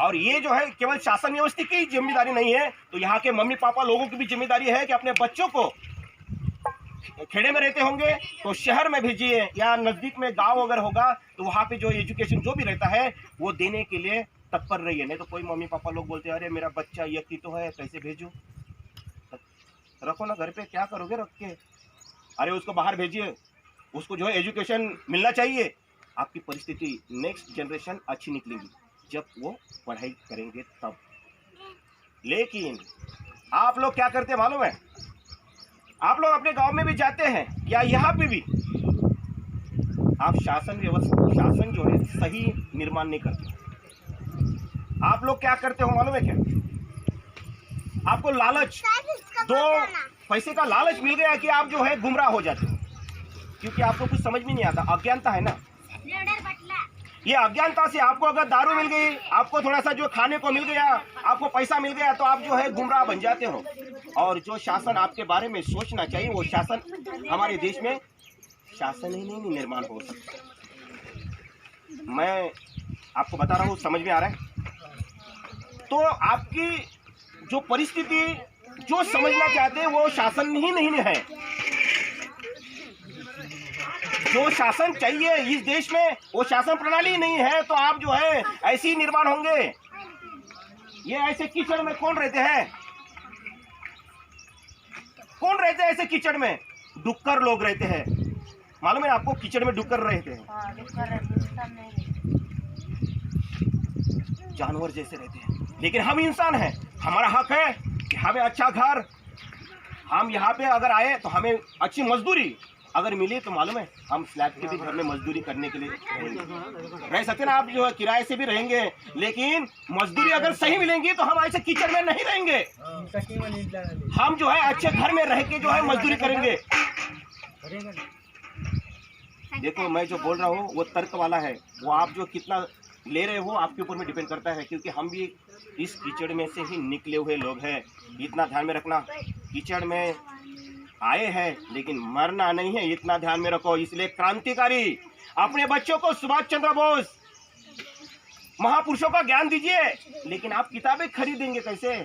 और ये जो है केवल शासन व्यवस्था की जिम्मेदारी नहीं है, तो यहाँ के मम्मी पापा लोगों की भी जिम्मेदारी है कि अपने बच्चों को, खेड़े में रहते होंगे तो शहर में भेजिए, या नज़दीक में गांव अगर होगा तो वहाँ पे जो एजुकेशन जो भी रहता है वो देने के लिए तत्पर रहिए। नहीं तो कोई मम्मी पापा लोग बोलते हैं अरे मेरा बच्चा यकी तो है, कैसे भेजूँ, रखो ना घर पे, क्या करोगे रख के, अरे उसको बाहर भेजिए, उसको जो है एजुकेशन मिलना चाहिए। आपकी परिस्थिति नेक्स्ट जनरेशन अच्छी निकलेगी जब वो पढ़ाई करेंगे तब। लेकिन आप लोग क्या करते हैं मालूम है, आप लोग अपने गांव में भी जाते हैं या यहाँ पे भी, आप शासन जो है सही निर्माण नहीं करते। आप लोग क्या करते हो मालूम है क्या, आपको लालच, दो पैसे का लालच मिल गया कि आप जो है गुमराह हो जाते हो, क्योंकि आपको कुछ समझ में नहीं आता, अज्ञानता है ना। ये अज्ञानता से आपको अगर दारू मिल गई, आपको थोड़ा सा जो खाने को मिल गया, आपको पैसा मिल गया, तो आप जो है गुमराह बन जाते हो। और जो शासन आपके बारे में सोचना चाहिए वो शासन हमारे देश में शासन ही नहीं निर्माण हो सकता। मैं आपको बता रहा हूँ, समझ में आ रहा है? तो आपकी जो परिस्थिति जो समझना चाहते हैं वो शासन ही नहीं है। जो शासन चाहिए इस देश में वो शासन प्रणाली नहीं है, तो आप जो है ऐसे ही निर्माण होंगे। ये ऐसे कीचड़ में कौन रहते हैं, कौन रहते हैं ऐसे कीचड़ में? डुक्कर लोग रहते हैं, मालूम है आपको, कीचड़ में डुक्कर रहते हैं, जानवर जैसे रहते हैं। लेकिन हम इंसान हैं, हमारा हक है कि हमें अच्छा घर, हम यहाँ पे अगर आए तो हमें अच्छी मजदूरी अगर मिली, तो मालूम है हम स्लैब के भी घर में मजदूरी करने के लिए रह सकते ना। आप जो है किराए से भी रहेंगे, लेकिन मजदूरी अगर सही मिलेंगी तो हम ऐसे कीचड़ में नहीं रहेंगे। हम जो है अच्छे घर में रह के जो है मजदूरी करेंगे। देखो मैं जो बोल रहा हूँ वो तर्क वाला है, वो आप जो कितना ले रहे हो आपके ऊपर में डिपेंड करता है, क्योंकि हम भी इस कीचड़ में से ही निकले हुए लोग हैं। इतना ध्यान में रखना, कीचड़ में आए हैं लेकिन मरना नहीं है, इतना ध्यान में रखो। इसलिए क्रांतिकारी अपने बच्चों को सुभाष चंद्र बोस महापुरुषों का ज्ञान दीजिए। लेकिन आप किताबें खरीदेंगे कैसे?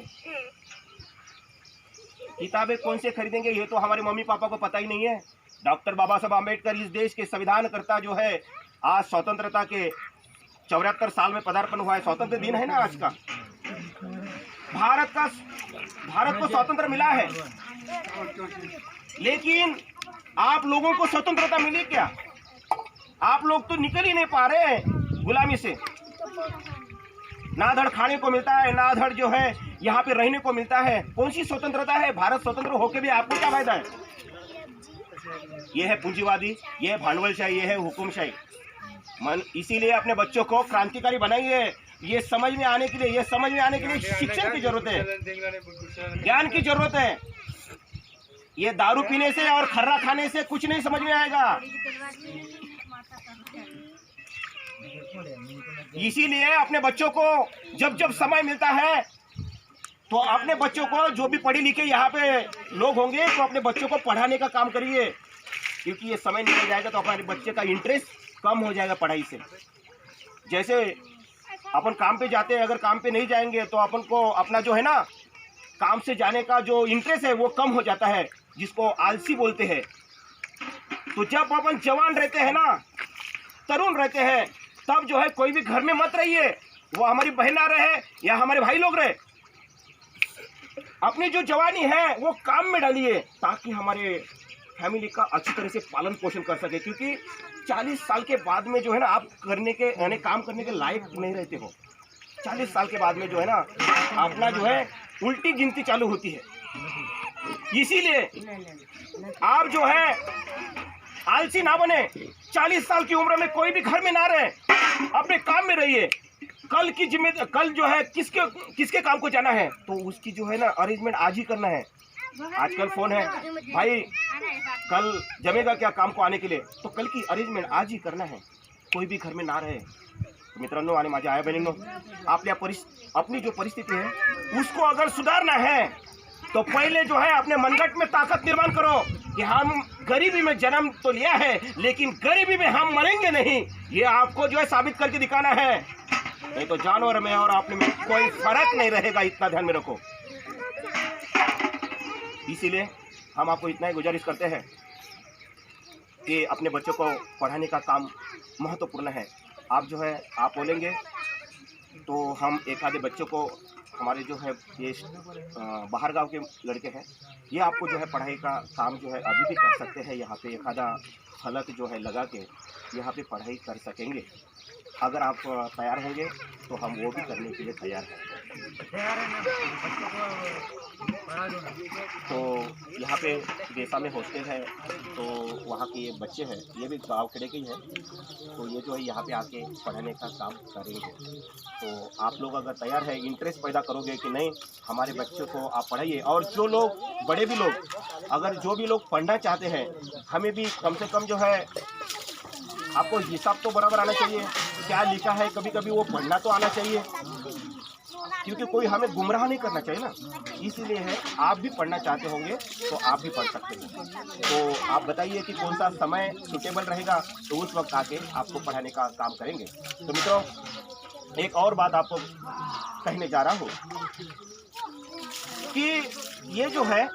किताबें कौन से खरीदेंगे ये तो हमारे मम्मी पापा को पता ही नहीं है। डॉक्टर बाबा साहब आम्बेडकर इस देश के संविधानकर्ता जो है, आज स्वतंत्रता के 74 साल में पदार्पण हुआ है, स्वतंत्र दिन है ना आज का। भारत को स्वतंत्र मिला है, लेकिन आप लोगों को स्वतंत्रता मिली क्या? आप लोग तो निकल ही नहीं पा रहे गुलामी से। ना धड़ खाने को मिलता है, ना धड़ जो है यहाँ पे रहने को मिलता है। कौन सी स्वतंत्रता है? भारत स्वतंत्र होके भी आपको क्या फायदा है? ये है पूंजीवादी, ये है भांडवलशाही, ये है हुकुमशाही। इसीलिए अपने बच्चों को क्रांतिकारी बनाइए। ये समझ में आने के लिए शिक्षण की जरूरत है, ज्ञान की जरूरत है। ये दारू पीने से और खर्रा खाने से कुछ नहीं समझ में आएगा। इसीलिए अपने बच्चों को जब समय मिलता है तो अपने बच्चों को, जो भी पढ़े लिखे यहाँ पे लोग होंगे, तो अपने बच्चों को पढ़ाने का काम करिए, क्योंकि ये समय निकल जाएगा तो हमारे बच्चे का इंटरेस्ट कम हो जाएगा पढ़ाई से। जैसे अपन काम पे जाते हैं, अगर काम पे नहीं जाएंगे तो अपन को अपना जो है ना काम से जाने का जो इंटरेस्ट है वो कम हो जाता है, जिसको आलसी बोलते हैं। तो जब अपन जवान रहते हैं ना, तरुण रहते हैं, तब जो है कोई भी घर में मत रहिए, वो हमारी बहना रहे या हमारे भाई लोग रहे। अपनी जो जवानी है वो काम में डालिए, ताकि हमारे फैमिली का अच्छी तरह से पालन पोषण कर सके। क्योंकि 40 साल के बाद में जो है ना आप करने के यानी काम करने के लायक नहीं रहते हो। 40 साल के बाद में जो है ना अपना जो है उल्टी गिनती चालू होती है। इसीलिए आप जो है आलसी ना बने, 40 साल की उम्र में कोई भी घर में ना रहे, अपने काम में रहिए। कल जो है किसके काम को जाना है, तो उसकी जो है ना अरेंजमेंट आज ही करना है। आजकल फोन है, भाई कल जमेगा क्या काम को आने के लिए, तो कल की अरेंजमेंट आज ही करना है, कोई भी घर में ना रहे। तो मित्रांनो आणि माझ्या आया बहिणींनो, अपनी जो परिस्थिति है उसको अगर सुधारना है तो पहले जो है अपने मनगट में ताकत निर्माण करो कि हम गरीबी में जन्म तो लिया है, लेकिन गरीबी में हम मरेंगे नहीं। ये आपको जो है साबित करके दिखाना है। नहीं तो जानवर में और आपने में कोई फर्क नहीं रहेगा, इतना ध्यान में रखो। इसीलिए हम आपको इतना ही गुजारिश करते हैं कि अपने बच्चों को पढ़ाने का काम महत्वपूर्ण है। आप जो है आप बोलेंगे तो हम एक आधे बच्चों को, हमारे जो है ये बाहर गांव के लड़के हैं, ये आपको जो है पढ़ाई का काम जो है अभी भी कर सकते हैं। यहाँ पे एक आधा फलक जो है लगा के यहाँ पे पढ़ाई कर सकेंगे। अगर आप तैयार होंगे तो हम वो भी करने के लिए तैयार हैं। तो यहाँ पे देसा में हॉस्टल है, तो वहाँ के ये बच्चे हैं, ये भी गांव खेड़े के ही हैं, तो ये जो है यहाँ पे आके पढ़ने का काम करेंगे। तो आप लोग अगर तैयार है, इंटरेस्ट पैदा करोगे कि नहीं हमारे बच्चों को आप पढ़ाइए। और जो लोग बड़े भी लोग, अगर जो भी लोग पढ़ना चाहते हैं, हमें भी कम से कम जो है आपको हिसाब तो बराबर आना चाहिए, क्या लिखा है कभी कभी वो पढ़ना तो आना चाहिए, क्योंकि कोई हमें गुमराह नहीं करना चाहिए ना। इसीलिए है, आप भी पढ़ना चाहते होंगे तो आप भी पढ़ सकते हैं। तो आप बताइए कि कौन सा समय सुटेबल रहेगा, तो उस वक्त आके आपको पढ़ाने का काम करेंगे। तो मित्रों, एक और बात आपको कहने जा रहा हूँ कि ये जो है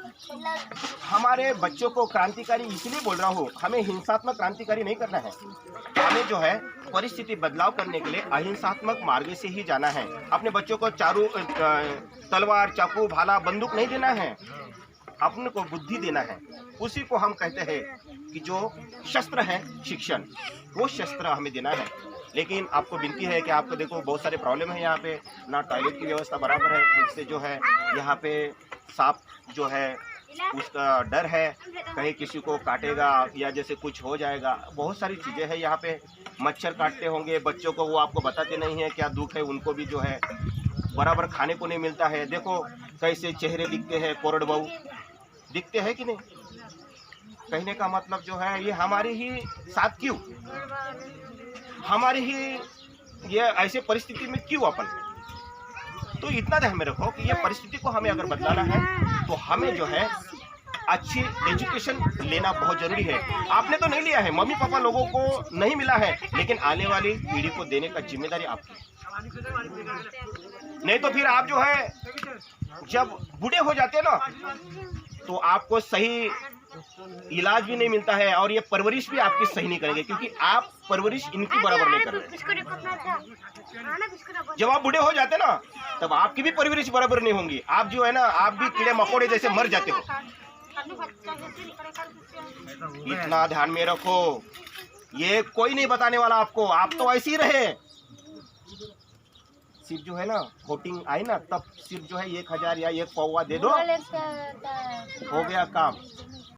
हमारे बच्चों को क्रांतिकारी इसलिए बोल रहा हूँ, हमें हिंसात्मक क्रांतिकारी नहीं करना है। हमें जो है परिस्थिति बदलाव करने के लिए अहिंसात्मक मार्ग से ही जाना है। अपने बच्चों को तलवार, चाकू, भाला, बंदूक नहीं देना है, अपने को बुद्धि देना है। उसी को हम कहते हैं कि जो शस्त्र है शिक्षण, वो शस्त्र हमें देना है। लेकिन आपको विनती है कि आपको देखो बहुत सारे प्रॉब्लम है यहाँ पे, ना टॉयलेट की व्यवस्था बराबर है, जिससे जो है यहाँ पे सांप जो है उसका डर है, कहीं किसी को काटेगा या जैसे कुछ हो जाएगा। बहुत सारी चीज़ें हैं यहाँ पे, मच्छर काटते होंगे बच्चों को, वो आपको बताते नहीं है क्या दुख है उनको भी, जो है बराबर खाने को नहीं मिलता है। देखो कैसे चेहरे दिखते हैं, कोरड बहू दिखते हैं कि नहीं। कहने का मतलब जो है ये हमारे ही साथ क्यों, हमारे ही ये ऐसे परिस्थिति में क्यों अपन। तो इतना ध्यान में रखो कि ये परिस्थिति को हमें अगर बदलाना है तो हमें जो है अच्छी एजुकेशन लेना बहुत जरूरी है। आपने तो नहीं लिया है, मम्मी पापा लोगों को नहीं मिला है, लेकिन आने वाली पीढ़ी को देने का जिम्मेदारी आपकी। नहीं तो फिर आप जो है जब बूढ़े हो जाते हैं ना, तो आपको सही इलाज भी नहीं मिलता है और ये परवरिश भी आपकी सही नहीं करेंगे, क्योंकि आप परवरिश इनकी बराबर नहीं कर रहे। जब आप बूढ़े हो जाते ना, तब आपकी भी परवरिश बराबर नहीं होंगी। आप जो है ना, आप भी कीड़े मकोड़े जैसे मर जाते हो। इतना ध्यान में रखो, ये कोई नहीं बताने वाला आपको, आप तो ऐसे ही रहे। सिर्फ जो है ना वोटिंग आई ना, तब सिर्फ जो है 1000 या 1 पौवा दे दो, हो गया काम।